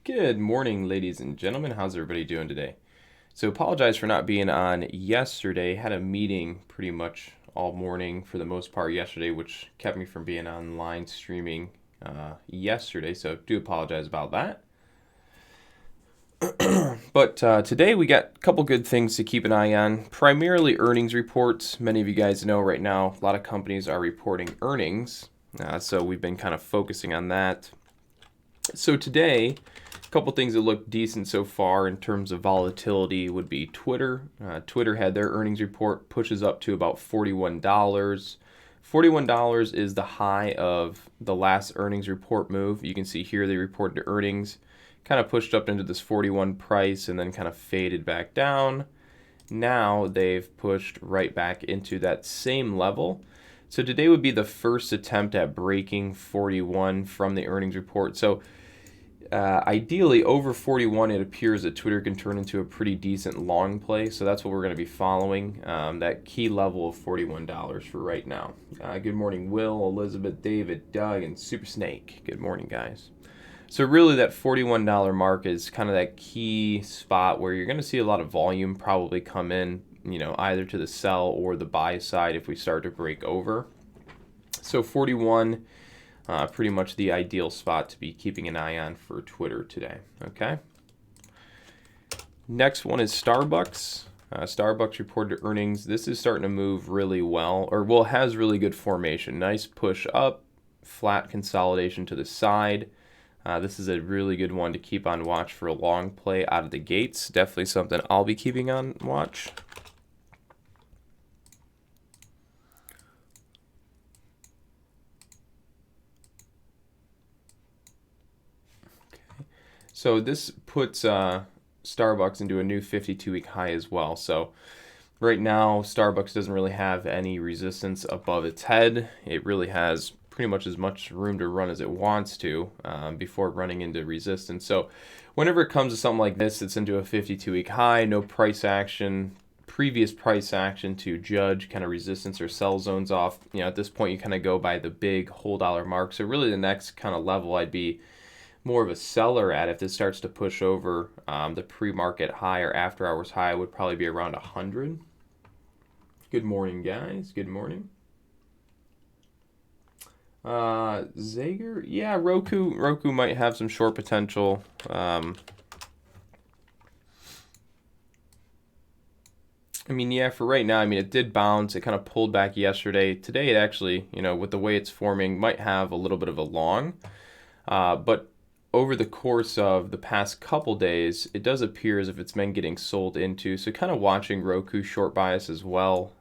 Good morning, ladies and gentlemen. How's everybody doing today? So apologize for not being on yesterday. Had a meeting pretty much all morning for the most part yesterday, which kept me from being online streaming yesterday. So do apologize about that. But today we got a couple good things to keep an eye on. Primarily earnings reports. Many of you guys know right now a lot of companies are reporting earnings. So we've been kind of focusing on that. So today, a couple things that look decent so far in terms of volatility would be Twitter. Twitter had their earnings report, pushes up to about $41. $41 is the high of the last earnings report move. You can see here they reported earnings, kind of pushed up into this 41 price and then kind of faded back down. Now they've pushed right back into that same level. So today would be the first attempt at breaking 41 from the earnings report. So ideally over 41, it appears that Twitter can turn into a pretty decent long play. So that's what we're going to be following, that key level of $41 for right now. Good morning, Will, Elizabeth, David, Doug, and Super Snake. Good morning, guys. So really that $41 mark is kind of that key spot where you're going to see a lot of volume probably come in, either to the sell or the buy side if we start to break over. So 41, pretty much the ideal spot to be keeping an eye on for Twitter today. Okay. Next one is Starbucks. Starbucks reported earnings. This is starting to move really well, has really good formation. Nice push up, flat consolidation to the side. This is a really good one to keep on watch for a long play out of the gates. Definitely something I'll be keeping on watch. Okay. So this puts Starbucks into a new 52-week high as well. So right now, Starbucks doesn't really have any resistance above its head. It really has pretty much as much room to run as it wants to before running into resistance. So whenever it comes to something like this, it's into a 52-week high, no price action, previous price action to judge kind of resistance or sell zones off. At this point, you kind of go by the big whole dollar mark. So really the next kind of level I'd be more of a seller at if this starts to push over the pre-market high or after hours high would probably be around 100. Good morning, guys. Good morning. Zager, yeah, Roku might have some short potential. For right now, it did bounce. It kind of pulled back yesterday. Today, it actually, with the way it's forming, might have a little bit of a long. But over the course of the past couple days, it does appear as if it's been getting sold into. So kind of watching Roku short bias as well.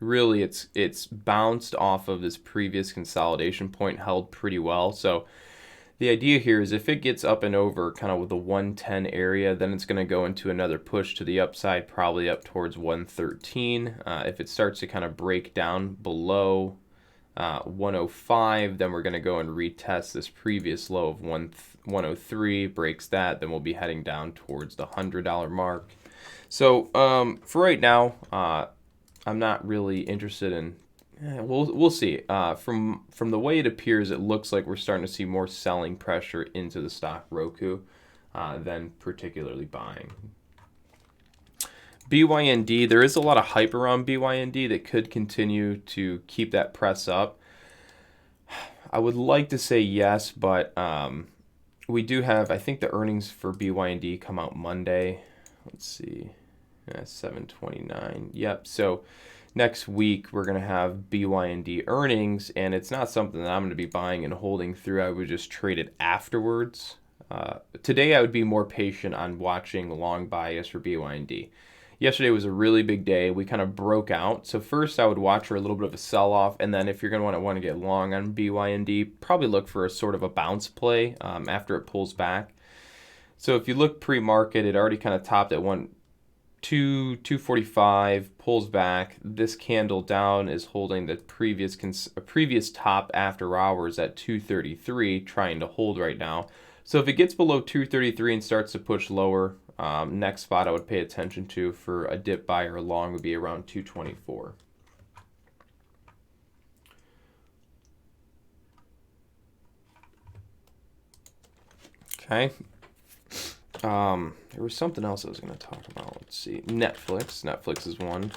Really, it's bounced off of this previous consolidation point, held pretty well. So the idea here is if it gets up and over kind of with the 110 area, then it's going to go into another push to the upside, probably up towards 113. If it starts to kind of break down below 105, then we're going to go and retest this previous low of 103, breaks that, then we'll be heading down towards the $100 mark. So for right now, I'm not really interested in. We'll see. From the way it appears, it looks like we're starting to see more selling pressure into the stock Roku than particularly buying. BYND, there is a lot of hype around BYND that could continue to keep that press up. I would like to say yes, but we do have, I think the earnings for BYND come out Monday. Let's see. 7/29. Yep. So next week we're going to have BYND earnings, and it's not something that I'm going to be buying and holding through. I would just trade it afterwards. Today I would be more patient on watching long bias for BYND. Yesterday was a really big day. We kind of broke out. So first I would watch for a little bit of a sell-off, and then if you're going to want to get long on BYND, probably look for a sort of a bounce play after it pulls back. So if you look pre-market, it already kind of topped at 245, pulls back. This candle down is holding the previous top after hours at 233, trying to hold right now. So if it gets below 233 and starts to push lower, next spot I would pay attention to for a dip buy or long would be around 224. Okay, There was something else I was going to talk about. Let's see. Netflix. Netflix is one.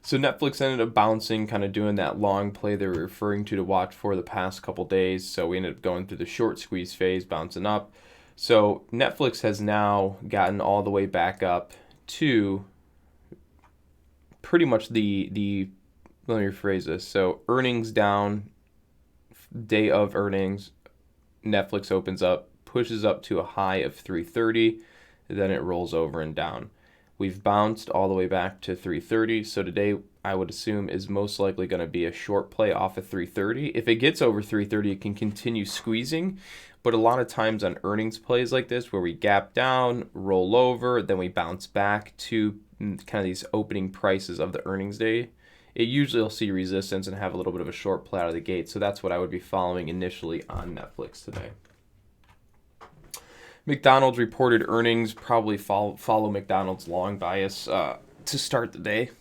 So Netflix ended up bouncing, kind of doing that long play they were referring to watch for the past couple days. So we ended up going through the short squeeze phase, bouncing up. So Netflix has now gotten all the way back up to pretty much the let me rephrase this. So earnings down, day of earnings, Netflix opens up, pushes up to a high of 330, then it rolls over and down. We've bounced all the way back to 330, so today I would assume is most likely going to be a short play off of 330. If it gets over 330, it can continue squeezing, but a lot of times on earnings plays like this, where we gap down, roll over, then we bounce back to kind of these opening prices of the earnings day, it usually will see resistance and have a little bit of a short play out of the gate. So that's what I would be following initially on Netflix today. McDonald's reported earnings. Probably follow McDonald's long bias to start the day.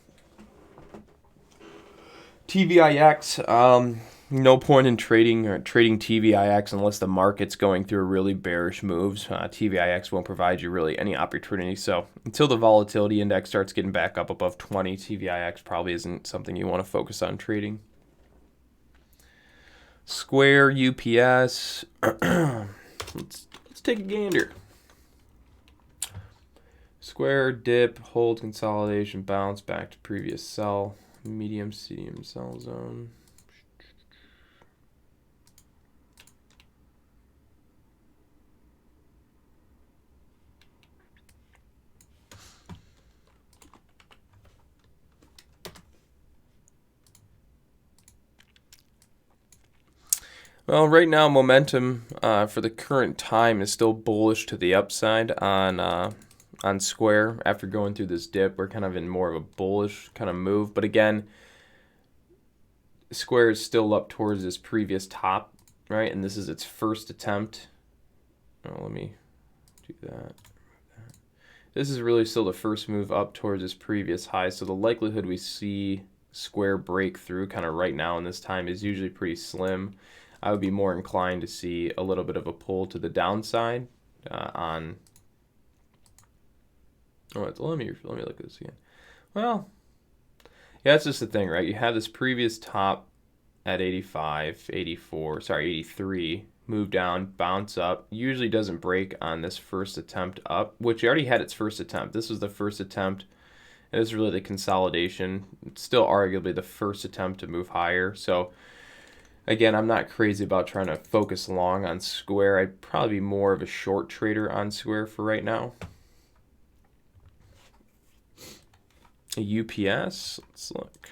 TVIX, no point in trading TVIX unless the market's going through really bearish moves. TVIX won't provide you really any opportunity. So until the volatility index starts getting back up above 20, TVIX probably isn't something you want to focus on trading. Square, UPS. Let's take a gander. Square, dip, hold, consolidation, bounce back to previous sell, medium sell zone. Well, right now momentum for the current time is still bullish to the upside on Square. After going through this dip, we're kind of in more of a bullish kind of move. But again, Square is still up towards this previous top, right? And this is its first attempt. Oh, let me do that. This is really still the first move up towards this previous high. So the likelihood we see Square break through kind of right now in this time is usually pretty slim. I would be more inclined to see a little bit of a pull to the downside on. Oh, let me look at this again. Well, yeah, that's just the thing, right? You have this previous top at 85, 84, sorry, 83, move down, bounce up. Usually doesn't break on this first attempt up, which already had its first attempt. This was the first attempt. And this is really the consolidation. It's still arguably the first attempt to move higher. So again, I'm not crazy about trying to focus long on Square. I'd probably be more of a short trader on Square for right now. UPS, let's look.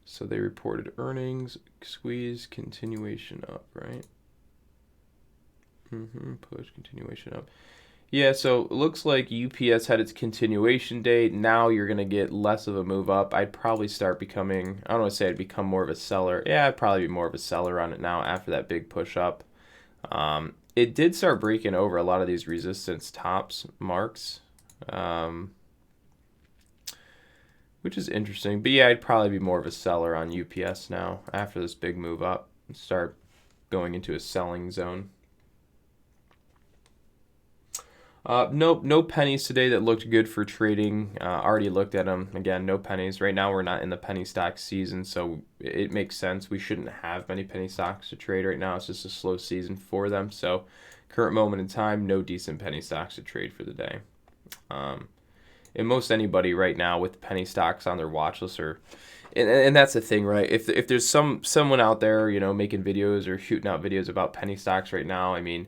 So they reported earnings, squeeze, continuation up, right? Push, continuation up. Yeah, so it looks like UPS had its continuation date. Now you're going to get less of a move up. I'd probably start becoming, I don't want to say I'd become more of a seller. Yeah, I'd probably be more of a seller on it now after that big push up. It did start breaking over a lot of these resistance tops marks, which is interesting. But yeah, I'd probably be more of a seller on UPS now after this big move up and start going into a selling zone. No pennies today that looked good for trading. Already looked at them. Again, no pennies. Right now we're not in the penny stock season, so it makes sense. We shouldn't have many penny stocks to trade right now. It's just a slow season for them. So current moment in time, no decent penny stocks to trade for the day. And most anybody right now with penny stocks on their watch list are, and that's the thing, right? If there's someone out there, making videos or shooting out videos about penny stocks right now, I mean,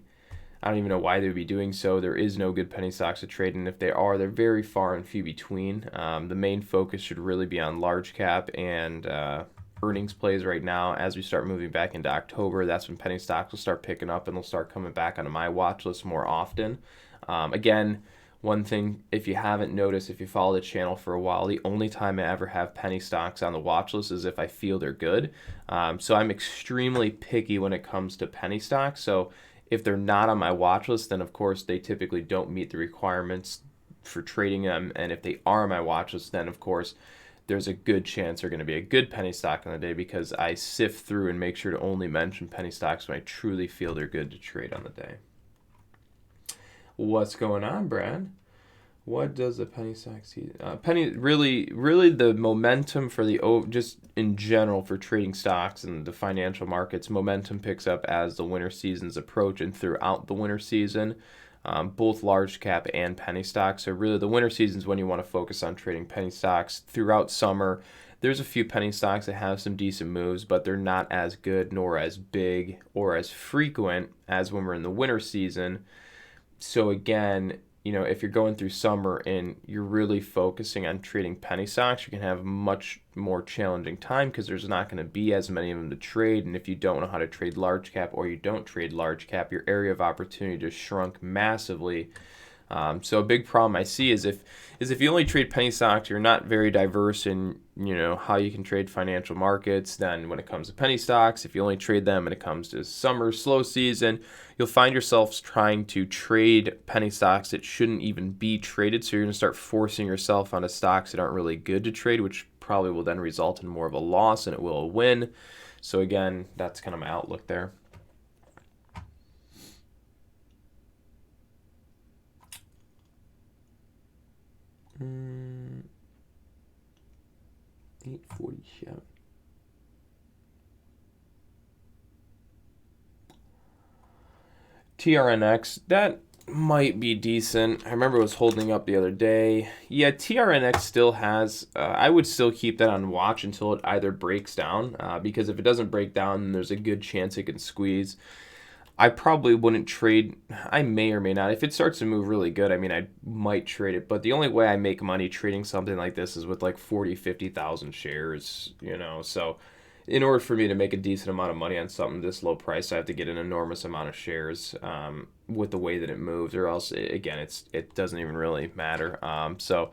I don't even know why they would be doing so. There is no good penny stocks to trade, and if they are, they're very far and few between. The main focus should really be on large cap and earnings plays right now. As we start moving back into October, that's when penny stocks will start picking up, and they'll start coming back onto my watch list more often. Again, one thing, if you haven't noticed, if you follow the channel for a while, the only time I ever have penny stocks on the watch list is if I feel they're good. So I'm extremely picky when it comes to penny stocks. So if they're not on my watch list, then of course they typically don't meet the requirements for trading them. And if they are on my watch list, then of course there's a good chance they're going to be a good penny stock on the day because I sift through and make sure to only mention penny stocks when I truly feel they're good to trade on the day. What's going on, Brad? What does the penny stock see? Penny really the momentum for the just in general for trading stocks and the financial markets, momentum picks up as the winter seasons approach and throughout the winter season, both large cap and penny stocks. So really the winter season is when you want to focus on trading penny stocks. Throughout summer, there's a few penny stocks that have some decent moves, but they're not as good nor as big or as frequent as when we're in the winter season. So again, if you're going through summer and you're really focusing on trading penny stocks, you can have a much more challenging time because there's not going to be as many of them to trade. And if you don't know how to trade large cap or you don't trade large cap, your area of opportunity just shrunk massively. So a big problem I see is if you only trade penny stocks, you're not very diverse in how you can trade financial markets. Then when it comes to penny stocks, if you only trade them when it comes to summer slow season, you'll find yourselves trying to trade penny stocks that shouldn't even be traded. So you're going to start forcing yourself onto stocks that aren't really good to trade, which probably will then result in more of a loss than it will a win. So again, that's kind of my outlook there. $8.47. TRNX, that might be decent. I remember it was holding up the other day. Yeah, TRNX still has, I would still keep that on watch until it either breaks down, because if it doesn't break down, then there's a good chance it can squeeze. I probably wouldn't trade. I may or may not. If it starts to move really good, I might trade it. But the only way I make money trading something like this is with like 40, 50,000 shares, So in order for me to make a decent amount of money on something this low price, I have to get an enormous amount of shares with the way that it moves, or else, again, it doesn't even really matter. So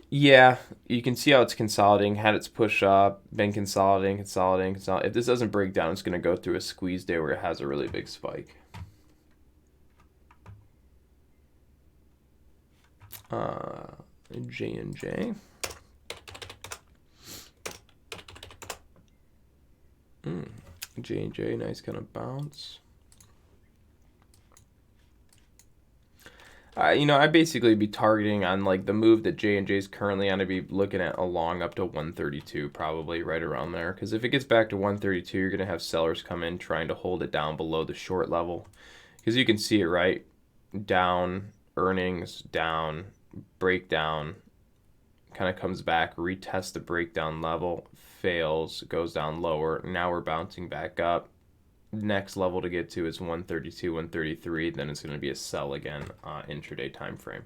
yeah, you can see how it's consolidating, had its push up, been consolidating. If this doesn't break down, it's going to go through a squeeze day where it has a really big spike. J&J. J&J, nice kind of bounce. I basically be targeting on like the move that J&J is currently on. To be looking at along up to 132, probably right around there. Because if it gets back to 132, you're gonna have sellers come in trying to hold it down below the short level. Because you can see it right down, earnings down, breakdown, kind of comes back, retests the breakdown level, fails, goes down lower. Now we're bouncing back up. Next level to get to is 132, 133. Then it's going to be a sell again intraday time frame.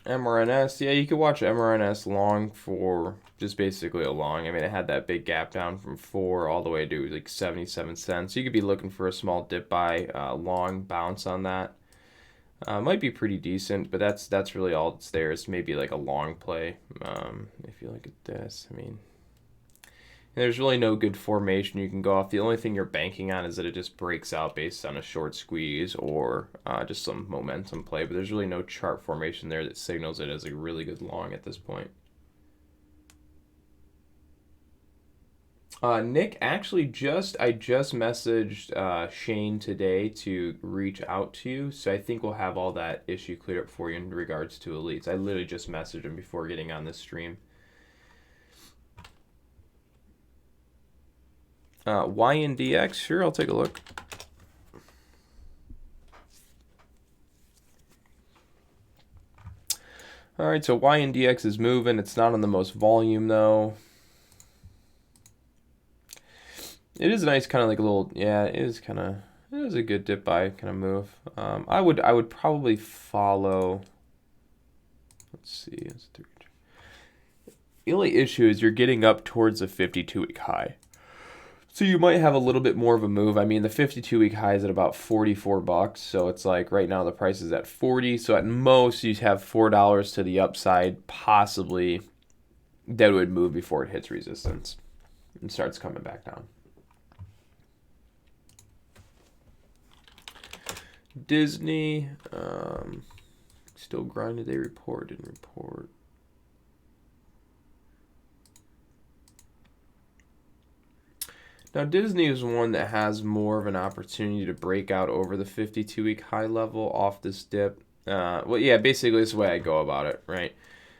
MRNS, yeah, you could watch MRNS long for just basically a long. It had that big gap down from 4 all the way to like 77 cents. You could be looking for a small dip buy, long bounce on that. Might be pretty decent, but that's really all that's there. It's maybe like a long play. If you look at this, there's really no good formation you can go off. The only thing you're banking on is that it just breaks out based on a short squeeze or just some momentum play. But there's really no chart formation there that signals it as a really good long at this point. Nick, actually, I just messaged Shane today to reach out to you, so I think we'll have all that issue cleared up for you in regards to elites. I literally just messaged him before getting on this stream. YNDX, sure, I'll take a look. All right, so YNDX is moving. It's not on the most volume, though. It is a nice kind of like a little, yeah, it is a good dip buy kind of move. I would probably follow. Let's see. The only issue is you're getting up towards the 52-week high. So you might have a little bit more of a move. I mean, the 52-week high is at about $44, so it's like right now the price is at 40. So at most you have $4 to the upside, possibly that would move before it hits resistance and starts coming back down. Disney, still grinding. They report, didn't report. Now, Disney is one that has more of an opportunity to break out over the 52-week high level off this dip. Well, yeah, basically this is the way I go about it, right?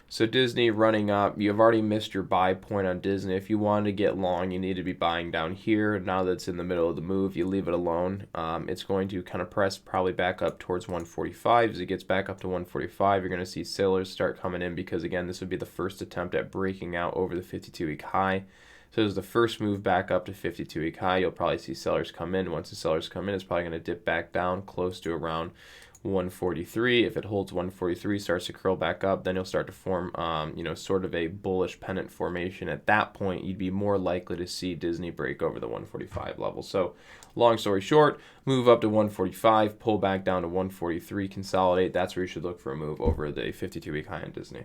So Disney running up, you've already missed your buy point on Disney. If you wanted to get long, you need to be buying down here. Now that it's in the middle of the move, you leave it alone. It's going to kind of press probably back up towards 145. As it gets back up to 145, you're going to see sellers start coming in because, again, this would be the first attempt at breaking out over the 52-week high. So as the first move back up to 52-week high, you'll probably see sellers come in. Once the sellers come in, it's probably going to dip back down close to around 143. If it holds 143, starts to curl back up, then you'll start to form, sort of a bullish pennant formation. At that point, you'd be more likely to see Disney break over the 145 level. So long story short, move up to 145, pull back down to 143, consolidate. That's where you should look for a move over the 52-week high on Disney.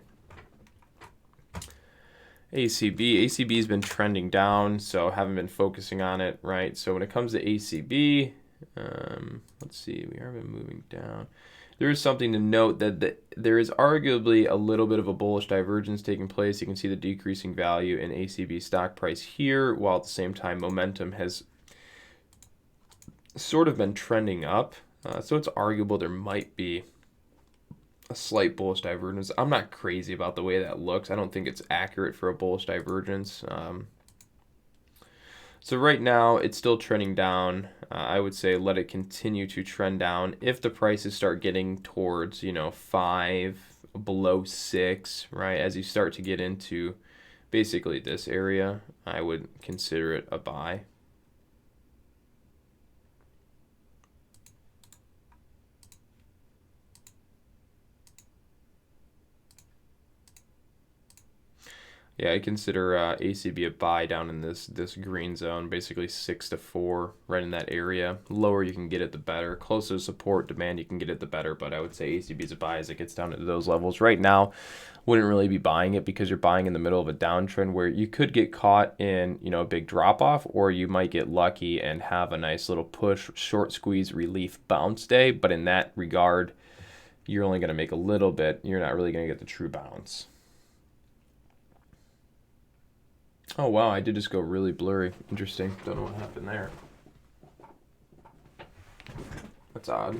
ACB has been trending down, so haven't been focusing on it, right? So when it comes to ACB, let's see, we have been moving down. There is something to note that there is arguably a little bit of a bullish divergence taking place. You can see the decreasing value in ACB stock price here, while at the same time momentum has sort of been trending up. So it's arguable there might be a slight bullish divergence. I'm not crazy about the way that looks. I don't think it's accurate for a bullish divergence. So right now it's still trending down. I would say let it continue to trend down. If the prices start getting towards 5, below 6, right, as you start to get into basically this area, I would consider it a buy. Yeah, I consider ACB a buy down in this green zone, basically 6 to 4, right in that area. Lower you can get it, the better. Closer to support demand, you can get it, the better. But I would say ACB is a buy as it gets down into those levels. Right now, wouldn't really be buying it because you're buying in the middle of a downtrend where you could get caught in a big drop off, or you might get lucky and have a nice little push, short squeeze, relief bounce day. But in that regard, you're only going to make a little bit. You're not really going to get the true bounce. Oh, wow, I did just go really blurry. Interesting. Don't know what happened there. That's odd.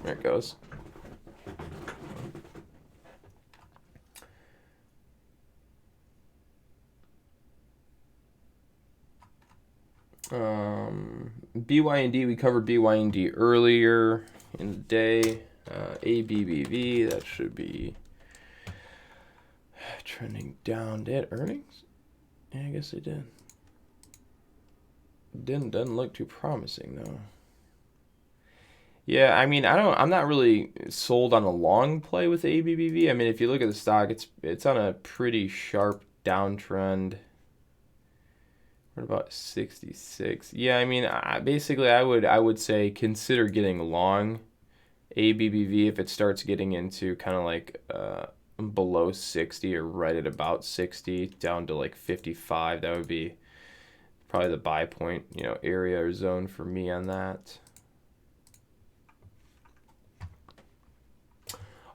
There it goes. BYND, we covered BYND earlier in the day. ABBV, that should be trending down. Did earnings? Yeah, I guess they did. Doesn't look too promising though. Yeah, I mean, I'm not really sold on a long play with ABBV. I mean, if you look at the stock, it's on a pretty sharp downtrend. What about 66? Yeah, I mean, basically I would say consider getting long ABBV if it starts getting into kind of like below 60 or right at about 60 down to like 55. That would be probably the buy point, area or zone for me on that.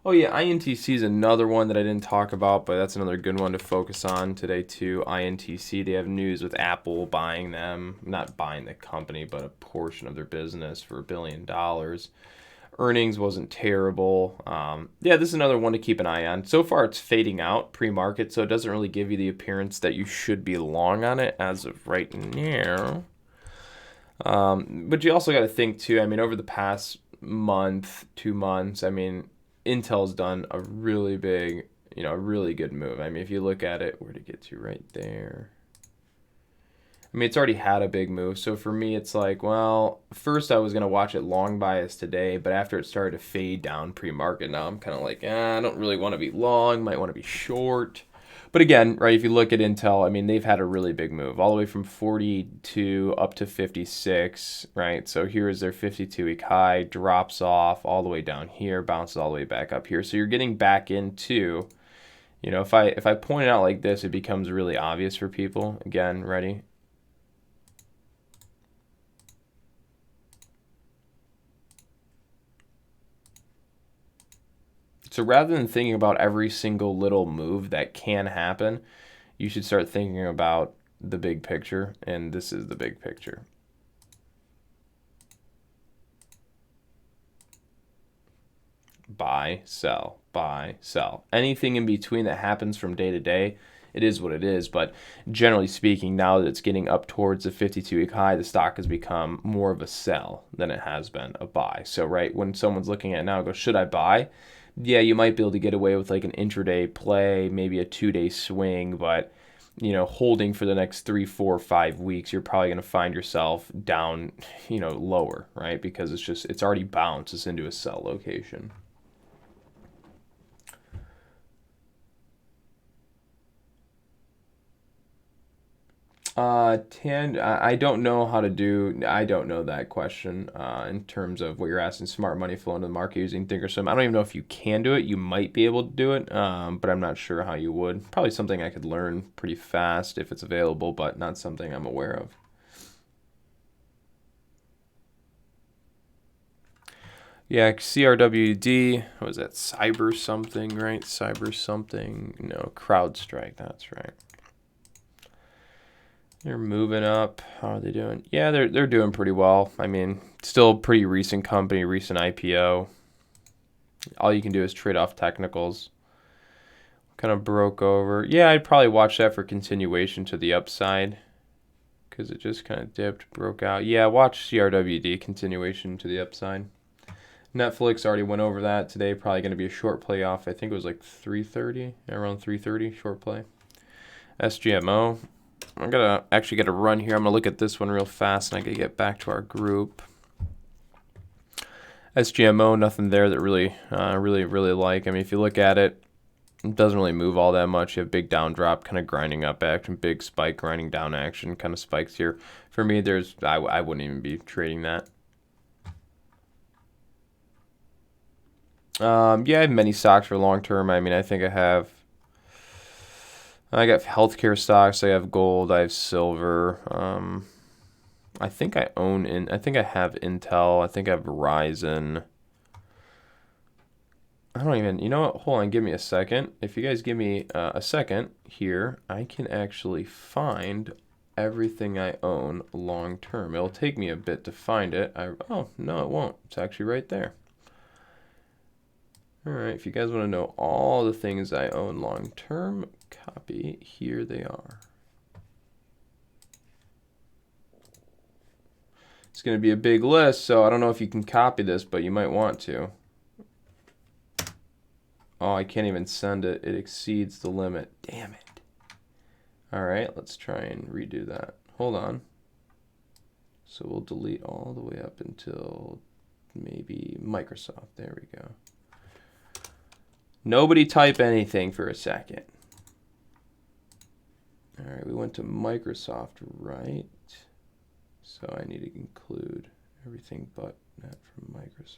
Oh yeah, INTC is another one that I didn't talk about, but that's another good one to focus on today too. INTC, they have news with Apple buying them, not buying the company, but a portion of their business for $1 billion. Earnings wasn't terrible. Yeah, this is another one to keep an eye on. So far, it's fading out pre-market, so it doesn't really give you the appearance that you should be long on it as of right now. But you also got to think too, I mean, over the past month, 2 months, I mean, Intel's done a really big, you know, a really good move. I mean, if you look at it, where'd it get to? Right there. I mean, it's already had a big move. So for me, it's like, well, first I was going to watch it long bias today, but after it started to fade down pre-market, now I'm kind of like, I don't really want to be long, might want to be short. But again, right, if you look at Intel, I mean, they've had a really big move, all the way from 42 up to 56, right? So here is their 52-week high, drops off all the way down here, bounces all the way back up here. So you're getting back into, you know, if I point it out like this, it becomes really obvious for people. Again, ready? So rather than thinking about every single little move that can happen, you should start thinking about the big picture, and this is the big picture. Buy, sell, buy, sell. Anything in between that happens from day to day, it is what it is. But generally speaking, now that it's getting up towards the 52-week high, the stock has become more of a sell than it has been a buy. So, right, when someone's looking at it now, go, should I buy? Yeah, you might be able to get away with like an intraday play, maybe a 2-day swing, but you know, holding for the next 3, 4, 5 weeks, you're probably going to find yourself down, you know, lower, right? Because it's already bounced us into a sell location. I don't know how to do, I don't know that question in terms of what you're asking, smart money flow into the market using Thinkorswim. I don't even know if you can do it. You might be able to do it, but I'm not sure how you would. Probably something I could learn pretty fast if it's available, but not something I'm aware of. Yeah, CRWD, what was that? Cyber something, right? Cyber something. No, CrowdStrike, that's right. They're moving up. How are they doing? Yeah, they're doing pretty well. I mean, still pretty recent company, recent IPO. All you can do is trade off technicals. Kind of broke over. Yeah, I'd probably watch that for continuation to the upside because it just kind of dipped, broke out. Yeah, watch CRWD continuation to the upside. Netflix already went over that today. Probably going to be a short play off. I think it was like 3:30, around 3:30 short play. SGMO. I'm gonna actually get a run here. I'm gonna look at this one real fast, and I gotta get back to our group. SGMO, nothing there that really like. I mean, if you look at it, it doesn't really move all that much. You have big down drop, kind of grinding up action, big spike, grinding down action, kind of spikes here. For me, I wouldn't even be trading that. Yeah, I have many stocks for long term. I mean, I think I got healthcare stocks. I have gold. I have silver. I think I have Intel. I think I have Verizon. I don't even. You know what? Hold on. Give me a second. If you guys give me a second here, I can actually find everything I own long term. It'll take me a bit to find it. Oh no, it won't. It's actually right there. All right. If you guys want to know all the things I own long term, copy. Here they are. It's going to be a big list, so I don't know if you can copy this, but you might want to. Oh, I can't even send it. It exceeds the limit. Damn it. All right, let's try and redo that. Hold on. So we'll delete all the way up until maybe Microsoft. There we go. Nobody type anything for a second. All right, we went to Microsoft, right? So I need to include everything but that from Microsoft.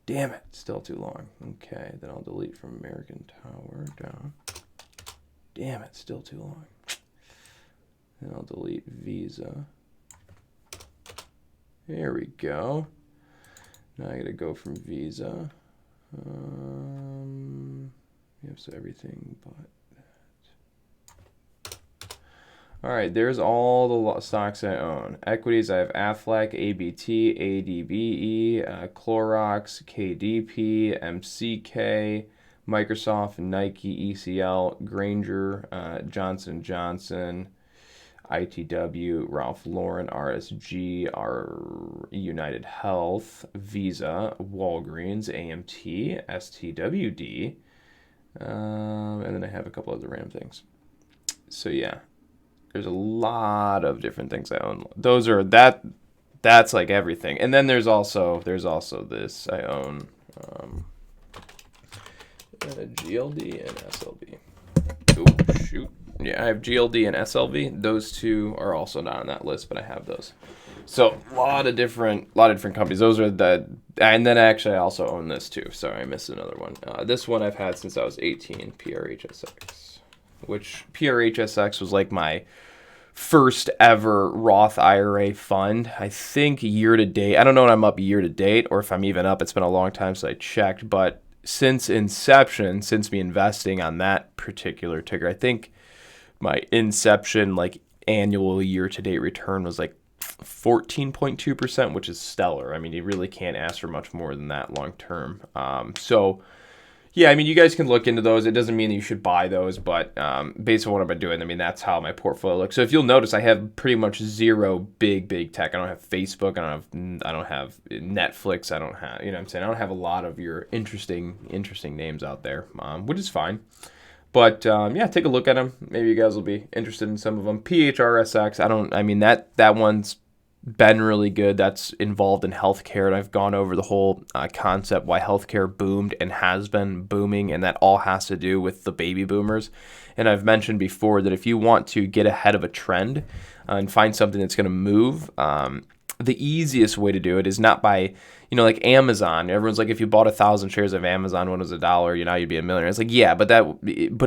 Damn it, still too long. Okay, then I'll delete from American Tower down. Damn it, still too long. Then I'll delete Visa. There we go. Now I gotta go from Visa. Yep, so everything but that. All right, there's all the stocks I own. Equities, I have Aflac, ABT, ADBE, Clorox, KDP, MCK, Microsoft, Nike, ECL, Grainger, Johnson & Johnson, ITW, Ralph Lauren, RSG, United Health, Visa, Walgreens, AMT, STWD, and then I have a couple other random things. So yeah, there's a lot of different things I own. Those are that's like everything. And then there's also this I own GLD and SLV. Oh shoot. Yeah, I have GLD and SLV. Those two are also not on that list, but I have those. So a lot of different companies. Those are and then actually I also own this too. Sorry, I missed another one. This one I've had since I was 18, PRHSX, which PRHSX was like my first ever Roth IRA fund. I think year to date, I don't know when I'm up year to date or if I'm even up. It's been a long time since I checked, but since inception, since me investing on that particular ticker, I think my inception like annual year to date return was like 14.2%, which is stellar. I mean, you really can't ask for much more than that long term. So yeah, I mean, you guys can look into those. It doesn't mean that you should buy those, but based on what I've been doing, I mean, that's how my portfolio looks. So if you'll notice, I have pretty much zero big tech. I don't have Facebook. I don't have Netflix. I don't have, you know what I'm saying? I don't have a lot of your interesting names out there, which is fine. But yeah, take a look at them. Maybe you guys will be interested in some of them. PHRSX, I mean, that one's been really good. That's involved in healthcare, and I've gone over the whole concept why healthcare boomed and has been booming, and that all has to do with the baby boomers. And I've mentioned before that if you want to get ahead of a trend and find something that's going to move, the easiest way to do it is not by, you know, like Amazon. Everyone's like, if you bought 1,000 shares of Amazon when it was $1, you know, you'd be a millionaire. It's like, yeah, but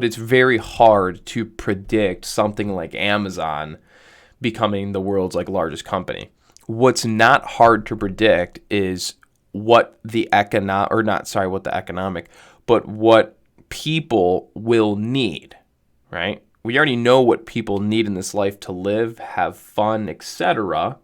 it's very hard to predict something like Amazon becoming the world's like largest company. What's not hard to predict is what people will need, right? We already know what people need in this life to live, have fun, etc.,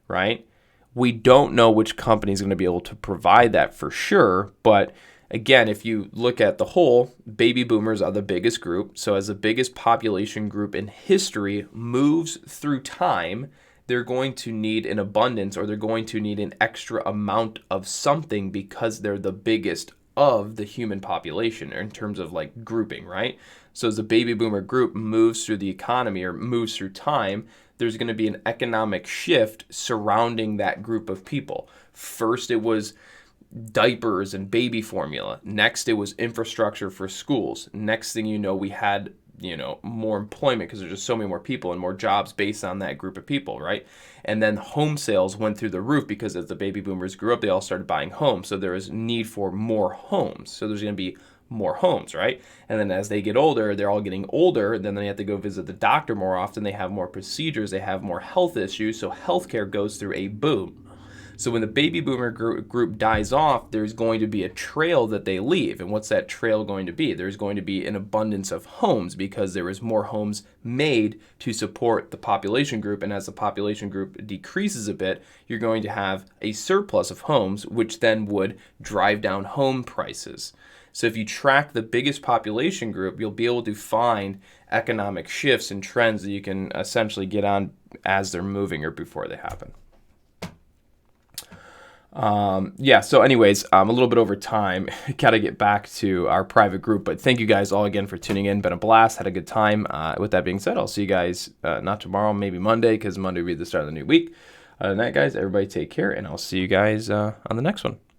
right? We don't know which company is going to be able to provide that for sure, but again, if you look at the whole, baby boomers are the biggest group. So as the biggest population group in history moves through time, they're going to need an abundance, or they're going to need an extra amount of something because they're the biggest of the human population in terms of like grouping, right? So as the baby boomer group moves through the economy or moves through time, there's going to be an economic shift surrounding that group of people. First, it was diapers and baby formula. Next, it was infrastructure for schools. Next thing you know, we had, you know, more employment because there's just so many more people and more jobs based on that group of people, right? And then home sales went through the roof because as the baby boomers grew up, they all started buying homes. So there was need for more homes. So there's going to be more homes, right? And then as they get older, they're all getting older. Then they have to go visit the doctor more often. They have more procedures. They have more health issues. So healthcare goes through a boom. So when the baby boomer group dies off, there's going to be a trail that they leave. And what's that trail going to be? There's going to be an abundance of homes because there was more homes made to support the population group. And as the population group decreases a bit, you're going to have a surplus of homes, which then would drive down home prices. So if you track the biggest population group, you'll be able to find economic shifts and trends that you can essentially get on as they're moving or before they happen. Yeah, so anyways, a little bit over time, got to get back to our private group, but thank you guys all again for tuning in. Been a blast, had a good time. With that being said, I'll see you guys not tomorrow, maybe Monday, because Monday will be the start of the new week. Other than that, guys, everybody take care, and I'll see you guys on the next one.